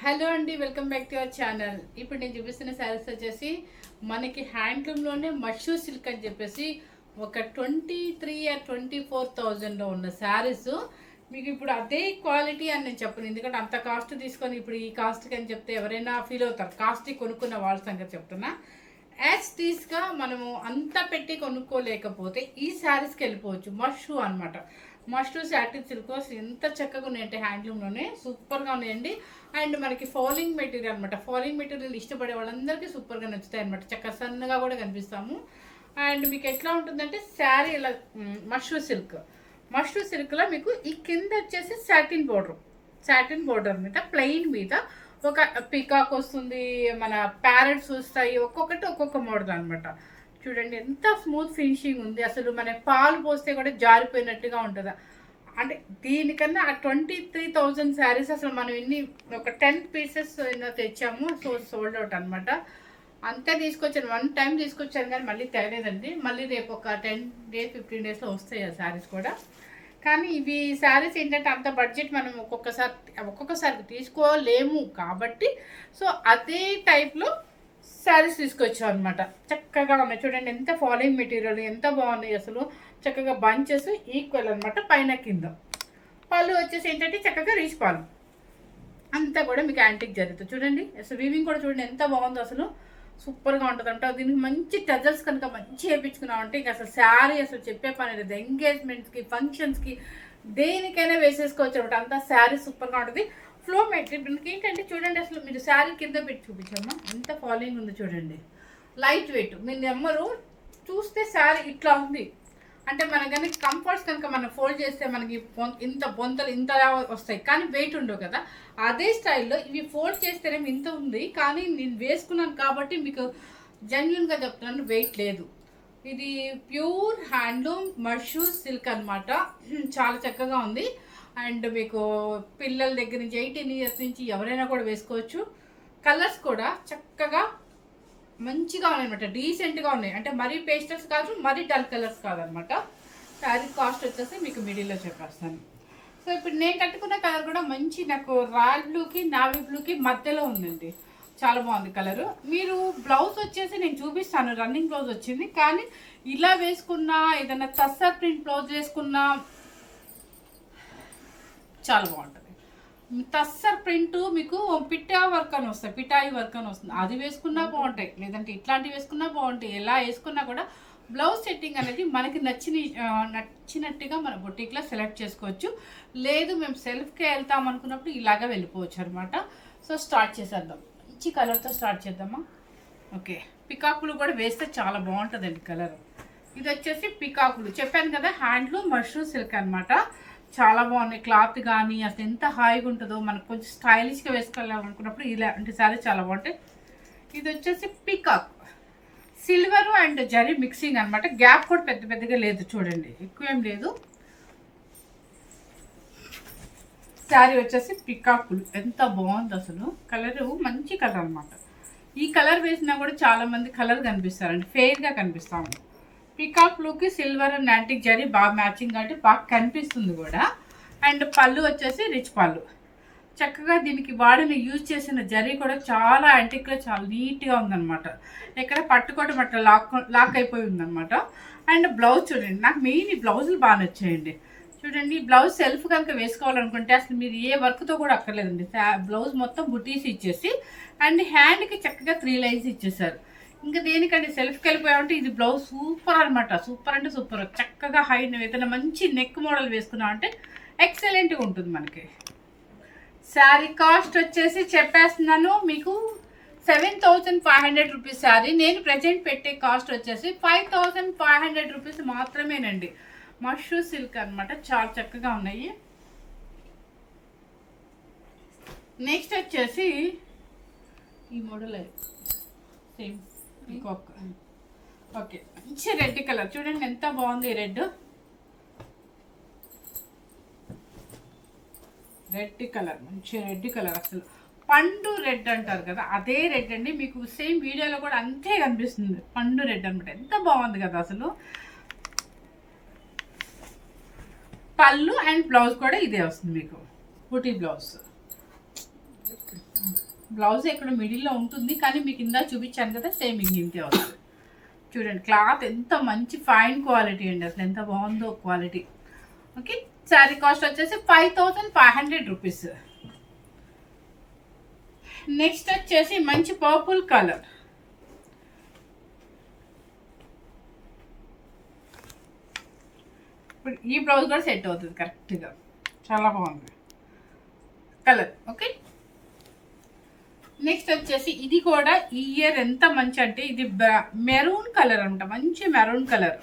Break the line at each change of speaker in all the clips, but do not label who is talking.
Hello అండి, welcome back to our channel. ఇప్పుడు నేను చూపిస్తున్న శారీస్ వచ్చేసి మనకి హ్యాండ్లూమ్లోనే మష్రూ సిల్క్ అని చెప్పేసి ఒక 23,000 or 24,000లో ఉన్న శారీస్. మీకు ఇప్పుడు అదే క్వాలిటీ అని నేను చెప్పను, ఎందుకంటే అంత కాస్ట్ తీసుకొని ఇప్పుడు ఈ కాస్ట్కి అని చెప్తే ఎవరైనా ఫీల్ అవుతారు. కాస్ట్కి కొనుక్కున్న వాళ్ళ సంగతి చెప్తున్నా. యాజ్ టీస్గా మనము అంతా పెట్టి కొనుక్కోలేకపోతే ఈ శారీస్కి వెళ్ళిపోవచ్చు. మష్రూ అనమాట. మష్రూ సాటిన్ సిల్కోస్ ఎంత చక్కగా ఉన్నాయంటే హ్యాండ్లూమ్లోనే సూపర్గా ఉన్నాయండి. అండ్ మనకి ఫాలింగ్ మెటీరియల్ అనమాట. ఫాలింగ్ మెటీరియల్ ఇష్టపడే వాళ్ళందరికీ సూపర్గా నచ్చుతాయి అనమాట. చక్కగా సన్నగా కూడా కనిపిస్తాము. అండ్ మీకు ఎట్లా ఉంటుందంటే శారీ ఇలా మష్రూ సిల్క్లో మీకు ఈ కింద వచ్చేసి సాటిన్ బోర్డర్ మీద ప్లెయిన్ మీద ఒక పికాక్ వస్తుంది, మన ప్యారెట్స్ వస్తాయి, ఒక్కొక్కటి ఒక్కొక్క మోడల్ అనమాట. చూడండి ఎంత స్మూత్ ఫినిషింగ్ ఉంది. అసలు మన పాలు పోస్తే కూడా జారిపోయినట్టుగా ఉంటుంది. అంటే దీనికన్నా ఆ 23,000 శారీస్ అసలు మనం ఒక 10 పీసెస్ తెచ్చాము. సోల్డ్ అవుట్ అనమాట. అంతే తీసుకొచ్చాను, 1 టైం తీసుకొచ్చాను కానీ మళ్ళీ తేలేదండి. మళ్ళీ రేపు ఒక 10 days 15 daysలో వస్తాయి ఆ శారీస్ కూడా. కానీ ఇవి శారీస్ ఏంటంటే అంత బడ్జెట్ మనం ఒక్కొక్కసారి తీసుకోలేము కాబట్టి సో అదే టైప్లో శారీస్ తీసుకొచ్చాం అనమాట. చక్కగా ఉన్నాయి చూడండి, ఎంత ఫాలింగ్ మెటీరియల్ ఎంత బాగున్నాయి అసలు. చక్కగా బంచెస్ ఈక్వల్ అనమాట, పైన కింద. పళ్ళు వచ్చేసి ఏంటంటే చక్కగా రీచ్ పాలు అంతా కూడా మీకు యాంటిక్ జరుగుతుంది. చూడండి అసలు వీవింగ్ కూడా చూడండి ఎంత బాగుందో అసలు. సూపర్గా ఉంటుంది అంట. దీనికి మంచి టజల్స్ కనుక మంచి వేయించుకున్నామంటే ఇంకా అసలు శారీ అసలు చెప్పే పని లేదు. ఎంగేజ్మెంట్స్కి, ఫంక్షన్స్కి, దేనికైనా వేసేసుకోవచ్చు అనమాట. అంతా శారీ సూపర్గా ఉంటుంది. ఫ్లో మెటీరియల్ ఏంటంటే చూడండి అసలు మీరు శారీ కింద పెట్టి చూపించమ్మా ఎంత ఫాలింగ్ ఉంది చూడండి. లైట్ వెయిట్, మీరు నెమ్మరు చూస్తే శారీ ఇట్లా ఉంది అంటే మన కానీ కంఫర్ట్స్ కనుక మనం ఫోల్డ్ చేస్తే మనకి ఇంత బొంతలు ఇంతలా వస్తాయి కానీ వెయిట్ ఉండవు కదా. అదే స్టైల్లో ఇవి ఫోల్డ్ చేస్తేనేమో ఇంత ఉంది కానీ నేను వేసుకున్నాను కాబట్టి మీకు జెన్యున్గా చెప్తున్నాను, వెయిట్ లేదు. ఇది ప్యూర్ హ్యాండ్లూమ్ మష్రూ సిల్క్ అనమాట. చాలా చక్కగా ఉంది. అండ్ మీకు పిల్లల దగ్గర నుంచి 18 years నుంచి ఎవరైనా కూడా వేసుకోవచ్చు. కలర్స్ కూడా చక్కగా మంచిగా ఉన్నాయన్నమాట, డీసెంట్గా ఉన్నాయి. అంటే మరీ పేస్టల్స్ కాదు, మరీ డల్ కలర్స్ కాదనమాట. శారీ కాస్ట్ వచ్చేసి మీకు మిడిల్లో చెప్పేస్తాను. సో ఇప్పుడు నేను కట్టుకున్న కలర్ కూడా మంచి నాకు రాయల్ బ్లూకి నావీ బ్లూకి మధ్యలో ఉందండి. చాలా బాగుంది కలరు. మీరు బ్లౌజ్ వచ్చేసి నేను చూపిస్తాను, రన్నింగ్ బ్లౌజ్ వచ్చింది. కానీ ఇలా వేసుకున్నా ఏదైనా తస్సర్ ప్రింట్ బ్లౌజ్ వేసుకున్నా చాలా బాగుంటుంది. తస్సర్ ప్రింట్ మీకు పిటాయి వర్క్ అని వస్తుంది, అది వేసుకున్నా బాగుంటాయి. లేదంటే ఇట్లాంటివి వేసుకున్నా బాగుంటాయి. ఎలా వేసుకున్నా కూడా బ్లౌజ్ సెట్టింగ్ అనేది మనకి నచ్చినట్టుగా మన బొటిక్లో సెలెక్ట్ చేసుకోవచ్చు. లేదు మేము సెల్ఫ్కే వెళ్తాం అనుకున్నప్పుడు ఇలాగా వెళ్ళిపోవచ్చు అనమాట. సో స్టార్ట్ చేసేద్దాం. మంచి కలర్తో స్టార్ట్ చేద్దామా. ఓకే, పికాకులు కూడా వేస్తే చాలా బాగుంటుందండి కలర్. ఇది వచ్చేసి పికాకులు చెప్పాను కదా, హ్యాండ్లూమ్ మష్రూ సిల్క్ అనమాట. చాలా బాగున్నాయి. క్లాత్ కానీ అసలు ఎంత హాయిగా ఉంటుందో. మనకు కొంచెం స్టైలిష్గా వేసుకోవాలనుకున్నప్పుడు ఇలాంటి శారీ చాలా బాగుంటాయి. ఇది వచ్చేసి peacock silver and zari mixing అనమాట. గ్యాప్ కూడా పెద్దగా లేదు చూడండి, ఎక్కువేం లేదు. శారీ వచ్చేసి పికాకులు ఎంత బాగుంది అసలు. కలరు మంచి కలర్ అనమాట. ఈ కలర్ వేసినా కూడా చాలామంది కలర్ కనిపిస్తారండి, ఫెయిర్గా కనిపిస్తాము. పికాక్ బ్లూకి సిల్వర్ అండ్ యాంటిక్ జరీ బాగా మ్యాచింగ్ కాబట్టి బాగా కనిపిస్తుంది కూడా. అండ్ పళ్ళు వచ్చేసి రిచ్ పళ్ళు. చక్కగా దీనికి వాడిన యూజ్ చేసిన జరీ కూడా చాలా యాంటిక్లో చాలా నీట్గా ఉందన్నమాట. ఎక్కడ పట్టుకోవడం అట్లా లాక్ అయిపోయి ఉందన్నమాట. అండ్ బ్లౌజ్ చూడండి, నాకు మెయిన్ ఈ బ్లౌజులు బాగా నచ్చాయండి. చూడండి ఈ బ్లౌజ్ సెల్ఫ్ కనుక వేసుకోవాలనుకుంటే అసలు మీరు ఏ వర్క్తో కూడా అక్కర్లేదండి. బ్లౌజ్ మొత్తం బుటీస్ ఇచ్చేసి అండ్ హ్యాండ్కి చక్కగా 3 lines ఇచ్చేసారు. ఇంకా దేనికంటే సెల్ఫ్కి వెళ్ళిపోయామంటే ఇది బ్లౌజ్ సూపర్ అనమాట. సూపర్ అంటే సూపర్. చక్కగా హైట్ ఏదైనా మంచి నెక్ మోడల్ వేసుకున్నాం అంటే ఎక్సలెంట్గా ఉంటుంది మనకి. శారీ కాస్ట్ వచ్చేసి చెప్పేస్తున్నాను మీకు 7,500 రూపీస్ శారీ. నేను ప్రజెంట్ పెట్టే కాస్ట్ వచ్చేసి 5,500 రూపీస్ మాత్రమేనండి. మష్రూ సిల్క్ అనమాట, చాలా చక్కగా ఉన్నాయి. నెక్స్ట్ వచ్చేసి ఈ మోడల్ సేమ్ ఇంకొక ఓకే మంచి రెడ్ కలర్ చూడండి ఎంత బాగుంది. రెడ్ కలర్ మంచి రెడ్ కలర్, అసలు పండు రెడ్ అంటారు కదా అదే రెడ్ అండి. మీకు సేమ్ వీడియోలో కూడా అంతే కనిపిస్తుంది, పండు రెడ్ అనమాట. ఎంత బాగుంది కదా అసలు. పళ్ళు అండ్ బ్లౌజ్ కూడా ఇదే వస్తుంది మీకు, బూటీ బ్లౌజ్. బ్లౌజ్ ఇక్కడ మిడిల్లో ఉంటుంది, కానీ మీకు ఇందా చూపించాను కదా సేమ్ ఇంతే వస్తుంది. చూడండి క్లాత్ ఎంత మంచి ఫైన్ క్వాలిటీ అండి, అసలు ఎంత బాగుందో క్వాలిటీ. ఓకే, శారీ కాస్ట్ వచ్చేసి 5500 రూపీస్. నెక్స్ట్ వచ్చేసి మంచి పర్పుల్ కలర్. ఇప్పుడు ఈ బ్లౌజ్ కూడా సెట్ అవుతుంది కరెక్ట్గా, చాలా బాగుంది కలర్. ఓకే, నెక్స్ట్ వచ్చేసి ఇది కూడా ఈ ఇయర్ ఎంత మంచి అంటే ఇది మెరూన్ కలర్ అంట, మంచి మెరూన్ కలర్,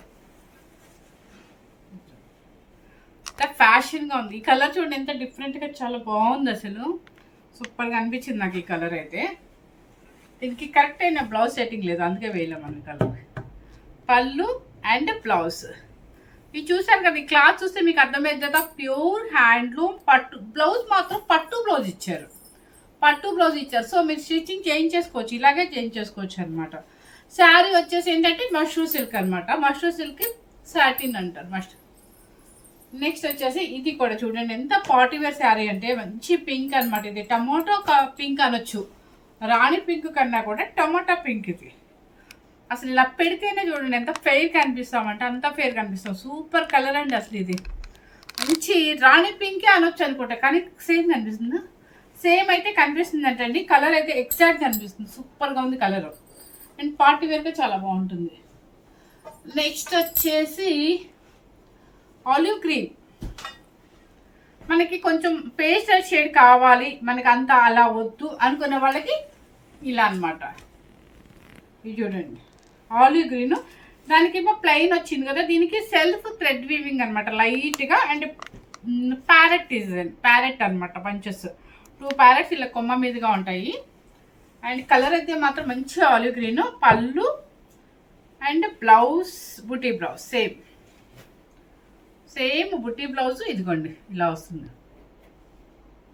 ఫ్యాషన్గా ఉంది. ఈ కలర్ చూడండి ఎంత డిఫరెంట్గా, చాలా బాగుంది అసలు, సూపర్గా అనిపించింది నాకు ఈ కలర్ అయితే. దీనికి కరెక్ట్ అయిన బ్లౌజ్ సెట్టింగ్ లేదు, అందుకే వేయలేం మన కలర్. పళ్ళు అండ్ బ్లౌజ్ ఇది చూసాను కదా, ఈ క్లాత్ చూస్తే మీకు అర్థమైంది కదా, ప్యూర్ హ్యాండ్లూమ్ పట్టు. బ్లౌజ్ మాత్రం పట్టు బ్లౌజ్ ఇచ్చారు, పట్టు బ్లౌజ్ ఇచ్చారు. సో మీరు స్టిచ్చింగ్ చేంజ్ చేసుకోవచ్చు, ఇలాగే చేంజ్ చేసుకోవచ్చు అనమాట. శారీ వచ్చేసి ఏంటంటే మష్రూ సిల్క్ అనమాట, మష్రూ సిల్క్ సాటిన్ అంటారు మస్ట్. నెక్స్ట్ వచ్చేసి ఇది కూడా చూడండి ఎంత పార్టీ వేర్ శారీ అంటే, మంచి పింక్ అనమాట. ఇది టమాటో పింక్ అనొచ్చు, రాణి పింక్ కన్నా కూడా టమాటా పింక్. ఇది అసలు ఇలా పెడితేనే చూడండి ఎంత ఫెయిర్ కనిపిస్తామంటే అంత ఫెయిర్ కనిపిస్తాం. సూపర్ కలర్ అండి అసలు, ఇది మంచి రాణి పింకే అనొచ్చు అనుకుంటా, కానీ సేమ్ కనిపిస్తుందా? సేమ్ అయితే కనిపిస్తుంది అంటండి, కలర్ అయితే ఎగ్జాక్ట్ కనిపిస్తుంది, సూపర్గా ఉంది కలర్. అండ్ పార్టీ వేర్గా చాలా బాగుంటుంది. నెక్స్ట్ వచ్చేసి ఆలివ్ గ్రీన్. మనకి కొంచెం పేస్టల్ షేడ్ కావాలి, మనకి అంతా అలా వద్దు అనుకున్న వాళ్ళకి ఇలా అనమాట. ఇది చూడండి ఆలివ్ గ్రీన్, దానికేమో ప్లెయిన్ వచ్చింది కదా, దీనికి సెల్ఫ్ థ్రెడ్ వీవింగ్ అనమాట లైట్గా. అండ్ ప్యారెట్ డిజైన్, ప్యారెట్ అనమాట, పంచెస్ 2 ప్యారెట్స్ ఇలా కొమ్మ మీదుగా ఉంటాయి. అండ్ కలర్ అయితే మాత్రం మంచి ఆలివ్ గ్రీన్. పళ్ళు and blouse buti blouse same buti blouse, ఇదిగోండి ఇలా వస్తుంది.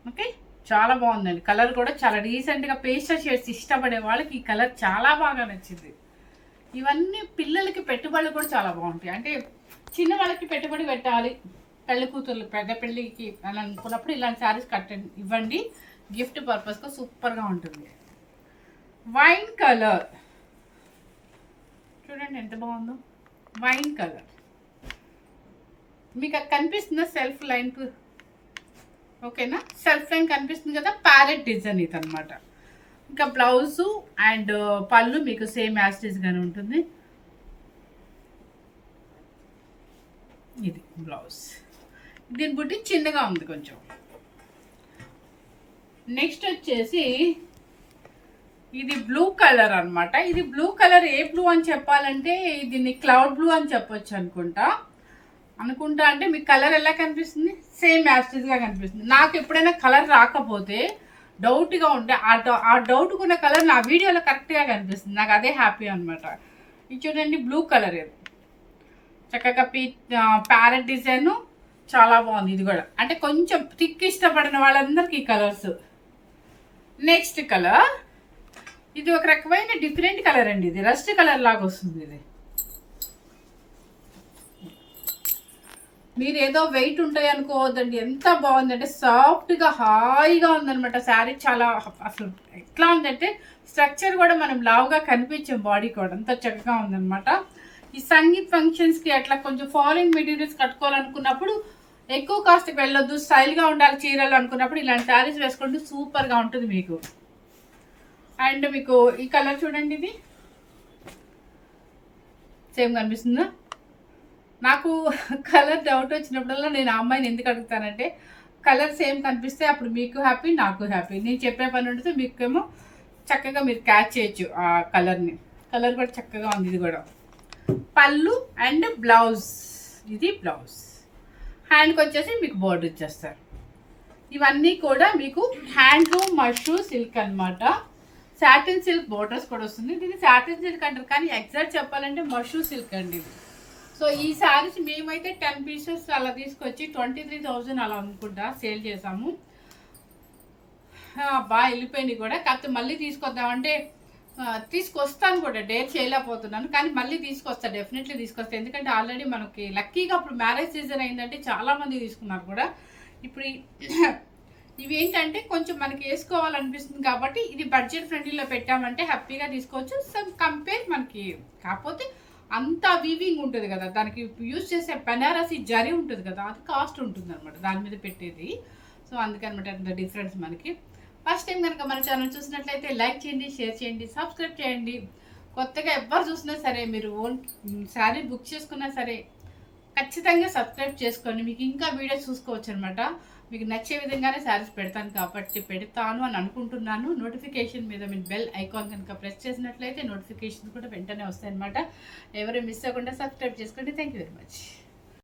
ఓకే, చాలా బాగుందండి కలర్ కూడా, చాలా రీసెంట్గా పేస్టల్ షేడ్స్ ఇష్టపడే వాళ్ళకి ఈ కలర్ చాలా బాగా నచ్చింది. ఇవన్నీ పిల్లలకి పెట్టుబడులు కూడా చాలా బాగుంటాయి, అంటే చిన్న వాళ్ళకి పెట్టుబడి పెట్టాలి, పెళ్లి కూతుర్లు పెద్ద పెళ్ళికి అని అనుకున్నప్పుడు ఇలాంటి శారీస్ ఇవ్వండి, గిఫ్ట్ పర్పస్గా సూపర్గా ఉంటుంది. వైన్ కలర్ చూడండి ఎంత బాగుందో, వైన్ కలర్ మీకు కనిపిస్తుందా సెల్ఫ్ లైన్? ఓకేనా, సెల్ఫ్ లైన్ కనిపిస్తుంది కదా, ప్యారెట్ డిజైన్ ఇది అనమాట. ఇంకా బ్లౌజు అండ్ పళ్ళు మీకు సేమ్ యాస్టీస్గానే ఉంటుంది. ఇది బ్లౌజ్, దీని బుట్టి చిన్నగా ఉంది కొంచెం. నెక్స్ట్ వచ్చేసి ఇది బ్లూ కలర్ అనమాట. ఇది బ్లూ కలర్ ఏ బ్లూ అని చెప్పాలంటే దీన్ని క్లౌడ్ బ్లూ అని చెప్పొచ్చు అనుకుంటా అంటే మీకు కలర్ ఎలా కనిపిస్తుంది? సేమ్ యాస్టీస్గా కనిపిస్తుంది. నాకు ఎప్పుడైనా కలర్ రాకపోతే డౌట్గా ఉంటే ఆ డౌట్కున్న కలర్ నా వీడియోలో కరెక్ట్గా కనిపిస్తుంది, నాకు అదే హ్యాపీ అనమాట. ఇది చూడండి బ్లూ కలర్, ఇది చక్కగా ప్యారెట్ డిజైన్ చాలా బాగుంది. ఇది కూడా అంటే కొంచెం థిక్ ఇష్టపడిన వాళ్ళందరికీ ఈ కలర్స్. నెక్స్ట్ కలర్ ఇది ఒక రకమైన డిఫరెంట్ కలర్ అండి, ఇది రస్ట్ కలర్ లాగా వస్తుంది. ఇది మీరు ఏదో వెయిట్ ఉంటాయి అనుకోవద్దండి, ఎంత బాగుందంటే సాఫ్ట్గా హాయిగా ఉందనమాట శారీ. చాలా అసలు ఎట్లా ఉందంటే స్ట్రక్చర్ కూడా మనం లావుగా కనిపించాం, బాడీ కూడా అంత చక్కగా ఉందనమాట. ఈ సంగీత్ ఫంక్షన్స్కి అట్లా కొంచెం ఫారిన్ మెటీరియల్స్ కట్టుకోవాలనుకున్నప్పుడు ఎక్కువ కాస్ట్కి వెళ్ళొద్దు, స్టైల్గా ఉండాలి చీరలు అనుకున్నప్పుడు ఇలాంటి శారీస్ వేసుకుంటే సూపర్గా ఉంటుంది మీకు. అండ్ మీకు ఈ కలర్ చూడండి, ఇది సేమ్ కనిపిస్తుందా? నాకు కలర్ డౌట్ వచ్చినప్పుడల్లా నేను ఆ అమ్మాయిని ఎందుకు అడుగుతానంటే కలర్ సేమ్ కనిపిస్తే అప్పుడు మీకు హ్యాపీ, నాకు హ్యాపీ. నేను చెప్పే పని ఉంటే మీకేమో చక్కగా మీరు క్యాచ్ చేయొచ్చు ఆ కలర్ని. కలర్ కూడా చక్కగా ఉంది. ఇది కూడా పళ్ళు అండ్ బ్లౌజ్, ఇది బ్లౌజ్. హ్యాండ్కి వచ్చేసి మీకు బోర్డర్ ఇచ్చేస్తారు. ఇవన్నీ కూడా మీకు హ్యాండ్లూమ్ మష్రూ సిల్క్ అనమాట. సాటిన్ సిల్క్ బోర్డర్స్ కూడా వస్తుంది. దీన్ని సాటిన్ సిల్క్ అంటారు, కానీ ఎగ్జాక్ట్ చెప్పాలంటే మష్రూ సిల్క్ అండి ఇది. సో ఈ శారీస్ మేమైతే 10 పీసెస్ అలా తీసుకొచ్చి 23,000 అలా అనుకుంటా సేల్ చేసాము. బాగా వెళ్ళిపోయినాయి కూడా, కాకపోతే మళ్ళీ తీసుకొద్దామంటే తీసుకొస్తాను కూడా, డేట్ చేయలేకపోతున్నాను, కానీ మళ్ళీ తీసుకొస్తా, డెఫినెట్లీ తీసుకొస్తా. ఎందుకంటే ఆల్రెడీ మనకి లక్కీగా అప్పుడు మ్యారేజ్ సీజన్ అయిందంటే చాలామంది తీసుకున్నారు కూడా. ఇప్పుడు ఇవి ఏంటంటే కొంచెం మనకి వేసుకోవాలనిపిస్తుంది కాబట్టి ఇది బడ్జెట్ ఫ్రెండ్లీలో పెట్టామంటే హ్యాపీగా తీసుకోవచ్చు. సమ్ కంపేర్ మనకి కాకపోతే అంత వీవింగ్ ఉంటుంది కదా, దానికి యూజ్ చేసే బనారసి జరీ ఉంటుంది కదా, అది కాస్ట్ ఉంటుంది అనమాట దాని మీద పెట్టేది. సో అందుకనమాట అంత డిఫరెన్స్ మనకి. ఫస్ట్ టైం కనుక మన ఛానల్ చూసినట్లయితే లైక్ చేయండి, షేర్ చేయండి, సబ్స్క్రైబ్ చేయండి. కొత్తగా ఎవ్వరు చూసినా సరే, మీరు ఓన్ శారీ బుక్ చేసుకున్నా సరే ఖచ్చితంగా సబ్స్క్రైబ్ చేసుకోండి. మీకు ఇంకా వీడియోస్ చూసుకోవచ్చు అనమాట. మీకు నచ్చే విధంగానే శారీస్ పెడతాను కాబట్టి పెడతాను అని అనుకుంటున్నాను. నోటిఫికేషన్ మీద మీరు బెల్ ఐకాన్ కనుక ప్రెస్ చేసినట్లయితే నోటిఫికేషన్ కూడా వెంటనే వస్తాయి అనమాట. ఎవరు మిస్ అవ్వకుండా సబ్స్క్రైబ్ చేసుకోండి. Thank you very much.